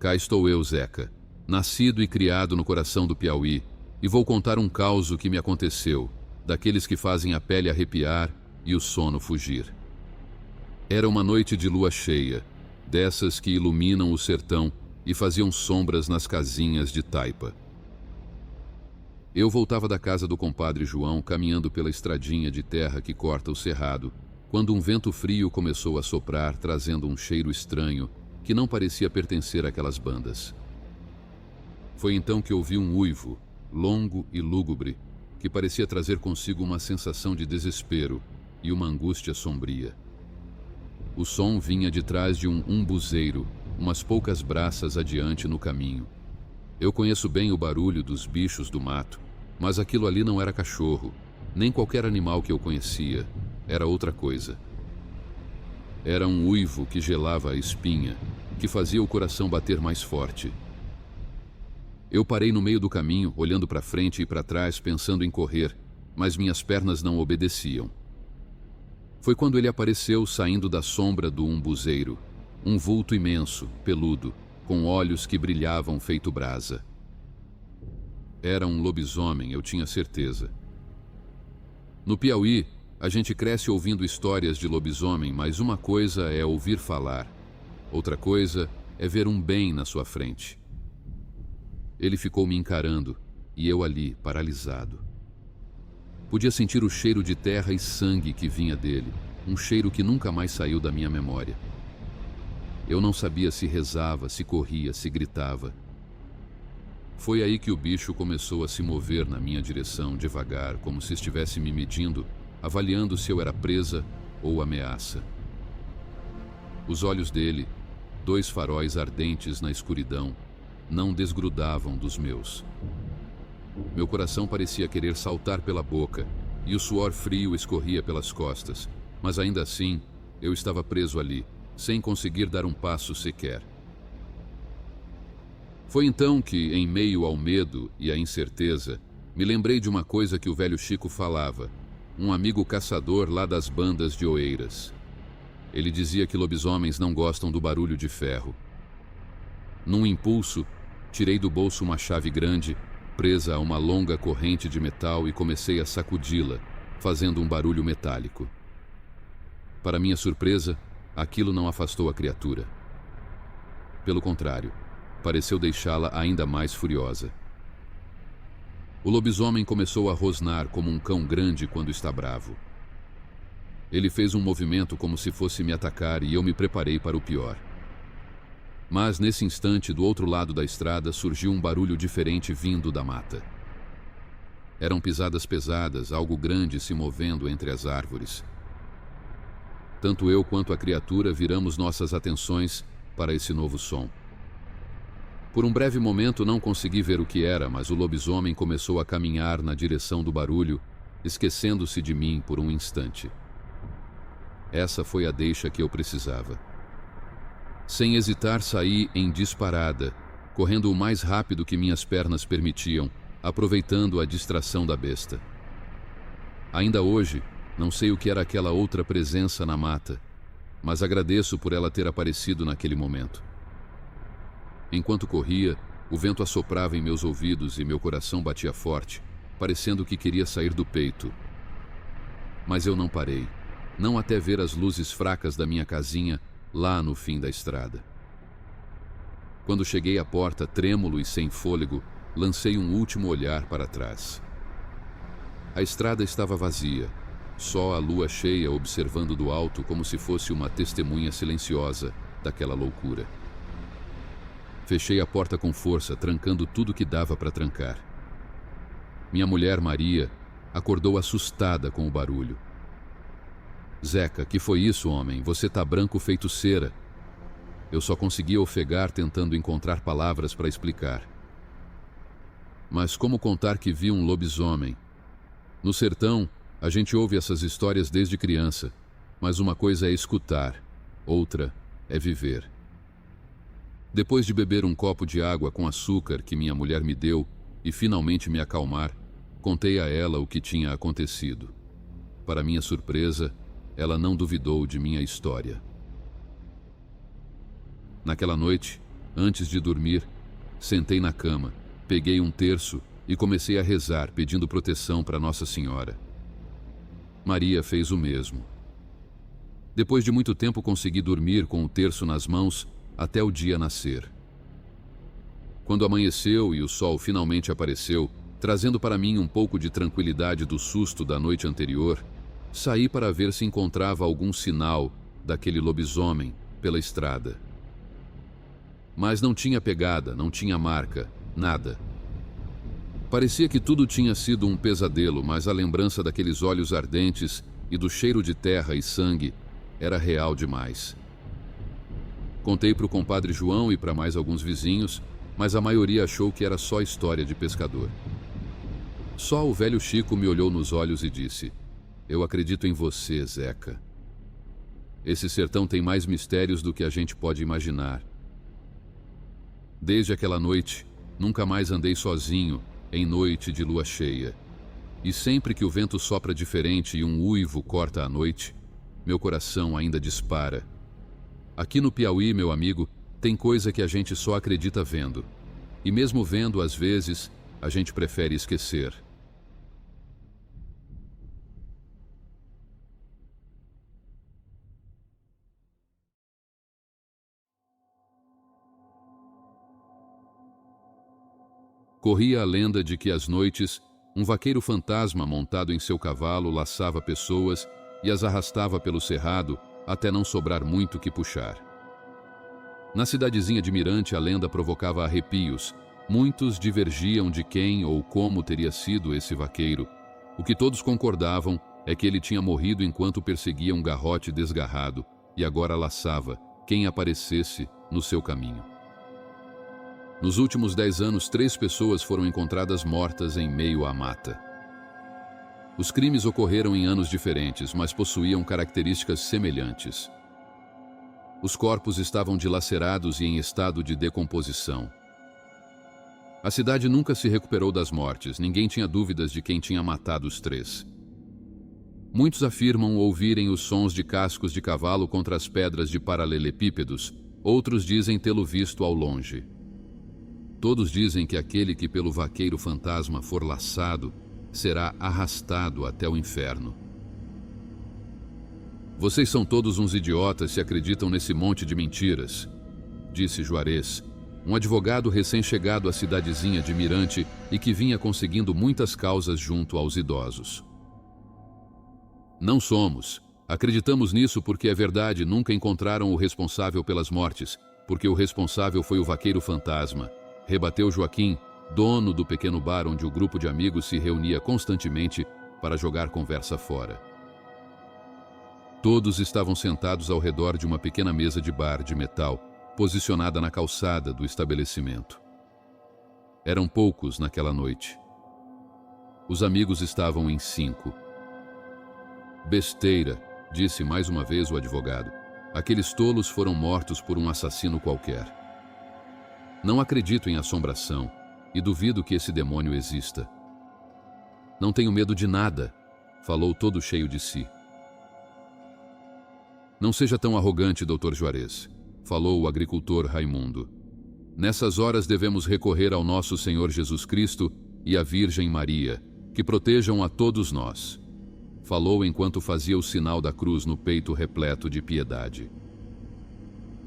Cá estou eu, Zeca, nascido e criado no coração do Piauí, e vou contar um causo que me aconteceu, daqueles que fazem a pele arrepiar e o sono fugir. Era uma noite de lua cheia, dessas que iluminam o sertão e faziam sombras nas casinhas de taipa. Eu voltava da casa do compadre João, caminhando pela estradinha de terra que corta o cerrado, quando um vento frio começou a soprar, trazendo um cheiro estranho que não parecia pertencer àquelas bandas. Foi então que ouvi um uivo, longo e lúgubre, que parecia trazer consigo uma sensação de desespero e uma angústia sombria. O som vinha de trás de um umbuzeiro, umas poucas braças adiante no caminho. Eu conheço bem o barulho dos bichos do mato, mas aquilo ali não era cachorro, nem qualquer animal que eu conhecia, era outra coisa. Era um uivo que gelava a espinha, que fazia o coração bater mais forte. Eu parei no meio do caminho, olhando para frente e para trás, pensando em correr, mas minhas pernas não obedeciam. Foi quando ele apareceu saindo da sombra do umbuzeiro, um vulto imenso, peludo, com olhos que brilhavam feito brasa. Era um lobisomem, eu tinha certeza. No Piauí, a gente cresce ouvindo histórias de lobisomem, mas uma coisa é ouvir falar, outra coisa é ver um bem na sua frente. Ele ficou me encarando, e eu ali, paralisado. Podia sentir o cheiro de terra e sangue que vinha dele, um cheiro que nunca mais saiu da minha memória. Eu não sabia se rezava, se corria, se gritava. Foi aí que o bicho começou a se mover na minha direção, devagar, como se estivesse me medindo, avaliando se eu era presa ou ameaça. Os olhos dele, dois faróis ardentes na escuridão, não desgrudavam dos meus. Meu coração parecia querer saltar pela boca e o suor frio escorria pelas costas, mas ainda assim eu estava preso ali, sem conseguir dar um passo sequer. Foi então que, em meio ao medo e à incerteza, me lembrei de uma coisa que o velho Chico falava, um amigo caçador lá das bandas de Oeiras. Ele dizia que lobisomens não gostam do barulho de ferro. Num impulso, tirei do bolso uma chave grande, presa a uma longa corrente de metal, e comecei a sacudi-la, fazendo um barulho metálico. Para minha surpresa, aquilo não afastou a criatura. Pelo contrário, pareceu deixá-la ainda mais furiosa. O lobisomem começou a rosnar como um cão grande quando está bravo. Ele fez um movimento como se fosse me atacar e eu me preparei para o pior. Mas, nesse instante, do outro lado da estrada, surgiu um barulho diferente vindo da mata. Eram pisadas pesadas, algo grande se movendo entre as árvores. Tanto eu quanto a criatura viramos nossas atenções para esse novo som. Por um breve momento não consegui ver o que era, mas o lobisomem começou a caminhar na direção do barulho, esquecendo-se de mim por um instante. Essa foi a deixa que eu precisava. Sem hesitar, saí em disparada, correndo o mais rápido que minhas pernas permitiam, aproveitando a distração da besta. Ainda hoje, não sei o que era aquela outra presença na mata, mas agradeço por ela ter aparecido naquele momento. Enquanto corria, o vento assoprava em meus ouvidos e meu coração batia forte, parecendo que queria sair do peito. Mas eu não parei, não até ver as luzes fracas da minha casinha lá no fim da estrada. Quando cheguei à porta, trêmulo e sem fôlego, lancei um último olhar para trás. A estrada estava vazia, só a lua cheia observando do alto como se fosse uma testemunha silenciosa daquela loucura. Fechei a porta com força, trancando tudo que dava para trancar. Minha mulher, Maria, acordou assustada com o barulho. Zeca, que foi isso, homem? Você tá branco feito cera. Eu só conseguia ofegar tentando encontrar palavras para explicar. Mas como contar que vi um lobisomem? No sertão, a gente ouve essas histórias desde criança, mas uma coisa é escutar, outra é viver. Depois de beber um copo de água com açúcar que minha mulher me deu e finalmente me acalmar, contei a ela o que tinha acontecido. Para minha surpresa, ela não duvidou de minha história. Naquela noite, Antes de dormir, sentei na cama, peguei um terço e comecei a rezar, pedindo proteção para Nossa Senhora. Maria fez o mesmo. Depois de muito tempo consegui dormir com o terço nas mãos até o dia nascer. Quando amanheceu e o sol finalmente apareceu, trazendo para mim um pouco de tranquilidade do susto da noite anterior, saí para ver se encontrava algum sinal daquele lobisomem pela estrada. Mas não tinha pegada, não tinha marca, nada. Parecia que tudo tinha sido um pesadelo, mas a lembrança daqueles olhos ardentes e do cheiro de terra e sangue era real demais. Contei para o compadre João e para mais alguns vizinhos, mas a maioria achou que era só história de pescador. Só o velho Chico me olhou nos olhos e disse: "Eu acredito em você, Zeca. Esse sertão tem mais mistérios do que a gente pode imaginar." Desde aquela noite, nunca mais andei sozinho em noite de lua cheia. E sempre que o vento sopra diferente e um uivo corta a noite, meu coração ainda dispara. Aqui no Piauí, meu amigo, tem coisa que a gente só acredita vendo. E mesmo vendo, às vezes, a gente prefere esquecer. Corria a lenda de que às noites, um vaqueiro fantasma montado em seu cavalo laçava pessoas e as arrastava pelo cerrado até não sobrar muito que puxar. Na cidadezinha de Mirante, a lenda provocava arrepios. Muitos divergiam de quem ou como teria sido esse vaqueiro. O que todos concordavam é que ele tinha morrido enquanto perseguia um garrote desgarrado e agora laçava quem aparecesse no seu caminho. Nos últimos 10 anos, 3 pessoas foram encontradas mortas em meio à mata. Os crimes ocorreram em anos diferentes, mas possuíam características semelhantes. Os corpos estavam dilacerados e em estado de decomposição. A cidade nunca se recuperou das mortes, ninguém tinha dúvidas de quem tinha matado os 3. Muitos afirmam ouvirem os sons de cascos de cavalo contra as pedras de paralelepípedos, outros dizem tê-lo visto ao longe. Todos dizem que aquele que pelo vaqueiro fantasma for laçado será arrastado até o inferno. "Vocês são todos uns idiotas se acreditam nesse monte de mentiras", disse Juarez, um advogado recém-chegado à cidadezinha de Mirante e que vinha conseguindo muitas causas junto aos idosos. "Não somos. Acreditamos nisso porque é verdade, nunca encontraram o responsável pelas mortes, porque o responsável foi o vaqueiro fantasma", rebateu Joaquim, dono do pequeno bar onde o grupo de amigos se reunia constantemente para jogar conversa fora. Todos estavam sentados ao redor de uma pequena mesa de bar de metal, posicionada na calçada do estabelecimento. Eram poucos naquela noite. Os amigos estavam em 5. "Besteira", disse mais uma vez o advogado. "Aqueles tolos foram mortos por um assassino qualquer. Não acredito em assombração e duvido que esse demônio exista." "Não tenho medo de nada", falou todo cheio de si. "Não seja tão arrogante, Dr. Juarez", falou o agricultor Raimundo. "Nessas horas devemos recorrer ao nosso Senhor Jesus Cristo e à Virgem Maria, que protejam a todos nós", falou enquanto fazia o sinal da cruz no peito repleto de piedade.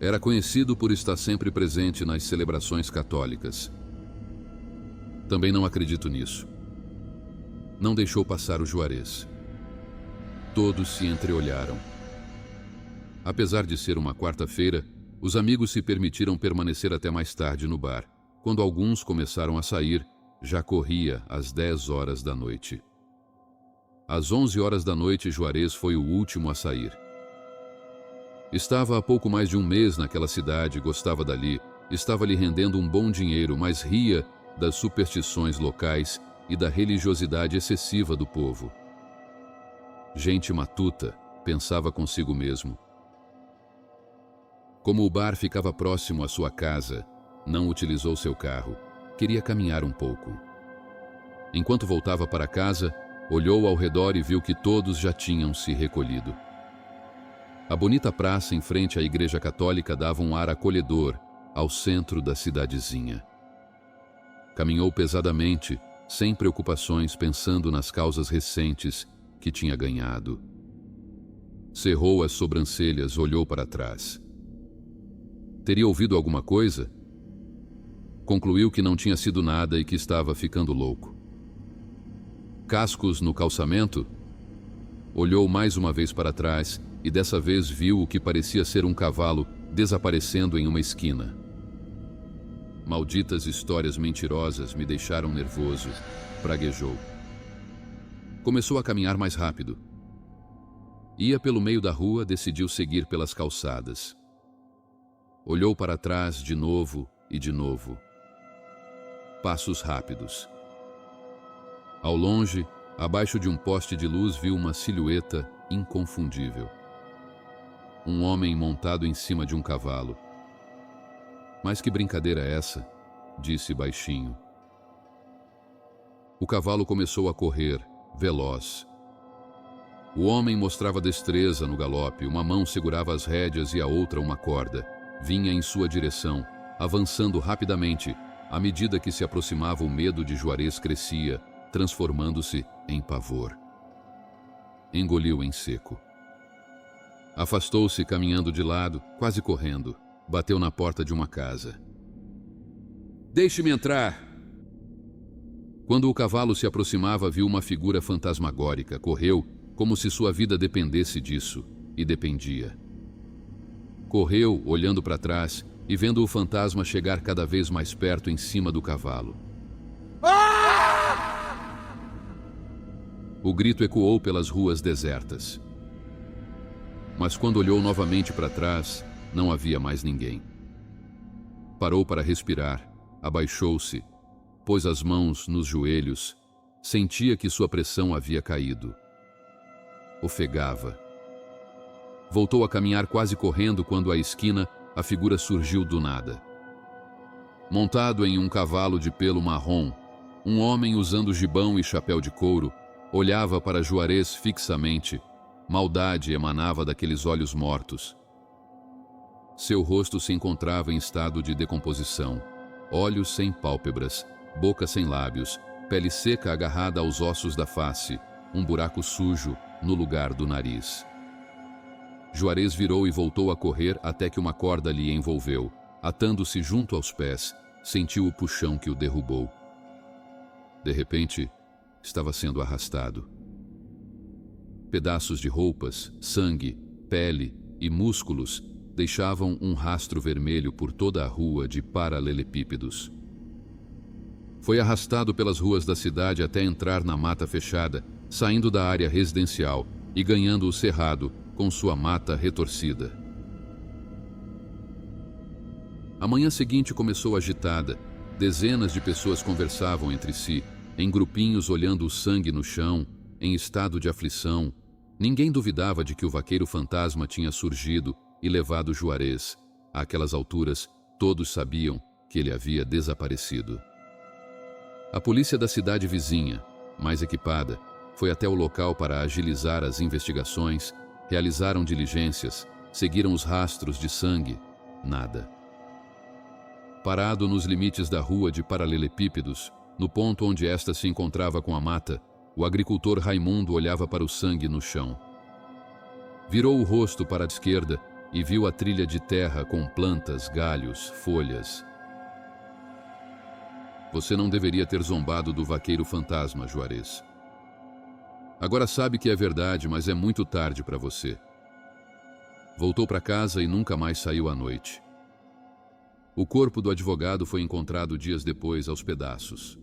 Era conhecido por estar sempre presente nas celebrações católicas. "Também não acredito nisso." Não deixou passar o Juarez. Todos se entreolharam. Apesar de ser uma quarta-feira, os amigos se permitiram permanecer até mais tarde no bar. Quando alguns começaram a sair, já corria às 10 horas da noite. Às 11 horas da noite, Juarez foi o último a sair. Estava há pouco mais de um mês naquela cidade, gostava dali, estava lhe rendendo um bom dinheiro, mas ria das superstições locais e da religiosidade excessiva do povo. Gente matuta, pensava consigo mesmo. Como o bar ficava próximo à sua casa, não utilizou seu carro, queria caminhar um pouco. Enquanto voltava para casa, olhou ao redor e viu que todos já tinham se recolhido. A bonita praça em frente à igreja católica dava um ar acolhedor ao centro da cidadezinha. Caminhou pesadamente, sem preocupações, pensando nas causas recentes que tinha ganhado. Cerrou as sobrancelhas, olhou para trás. Teria ouvido alguma coisa? Concluiu que não tinha sido nada e que estava ficando louco. Cascos no calçamento? Olhou mais uma vez para trás e dessa vez viu o que parecia ser um cavalo desaparecendo em uma esquina. Malditas histórias mentirosas me deixaram nervoso, praguejou. Começou a caminhar mais rápido. Ia pelo meio da rua, decidiu seguir pelas calçadas. Olhou para trás de novo e de novo. Passos rápidos. Ao longe, abaixo de um poste de luz, viu uma silhueta inconfundível. Um homem montado em cima de um cavalo. Mas que brincadeira é essa? Disse baixinho. O cavalo começou a correr, veloz. O homem mostrava destreza no galope, uma mão segurava as rédeas e a outra uma corda. Vinha em sua direção, avançando rapidamente. À medida que se aproximava, o medo de Juarez crescia, transformando-se em pavor. Engoliu em seco. Afastou-se, caminhando de lado, quase correndo. Bateu na porta de uma casa. Deixe-me entrar! Quando o cavalo se aproximava, viu uma figura fantasmagórica. Correu, como se sua vida dependesse disso, e dependia. Correu, olhando para trás, e vendo o fantasma chegar cada vez mais perto em cima do cavalo. O grito ecoou pelas ruas desertas. Mas quando olhou novamente para trás, não havia mais ninguém. Parou para respirar, abaixou-se, pôs as mãos nos joelhos, sentia que sua pressão havia caído. Ofegava. Voltou a caminhar quase correndo quando à esquina a figura surgiu do nada. Montado em um cavalo de pelo marrom, um homem usando gibão e chapéu de couro olhava para Juarez fixamente. Maldade emanava daqueles olhos mortos. Seu rosto se encontrava em estado de decomposição. Olhos sem pálpebras, boca sem lábios, pele seca agarrada aos ossos da face, um buraco sujo no lugar do nariz. Juarez virou e voltou a correr até que uma corda lhe envolveu. Atando-se junto aos pés, sentiu o puxão que o derrubou. De repente, estava sendo arrastado. Pedaços de roupas, sangue, pele e músculos deixavam um rastro vermelho por toda a rua de paralelepípedos. Foi arrastado pelas ruas da cidade até entrar na mata fechada, saindo da área residencial e ganhando o cerrado com sua mata retorcida. A manhã seguinte começou agitada. Dezenas de pessoas conversavam entre si, em grupinhos olhando o sangue no chão, em estado de aflição. Ninguém duvidava de que o vaqueiro fantasma tinha surgido e levado Juarez. Àquelas alturas, todos sabiam que ele havia desaparecido. A polícia da cidade vizinha, mais equipada, foi até o local para agilizar as investigações, realizaram diligências, seguiram os rastros de sangue. Nada. Parado nos limites da rua de paralelepípedos, no ponto onde esta se encontrava com a mata, o agricultor Raimundo olhava para o sangue no chão. Virou o rosto para a esquerda e viu a trilha de terra com plantas, galhos, folhas. Você não deveria ter zombado do vaqueiro fantasma, Juarez. Agora sabe que é verdade, mas é muito tarde para você. Voltou para casa e nunca mais saiu à noite. O corpo do advogado foi encontrado dias depois aos pedaços.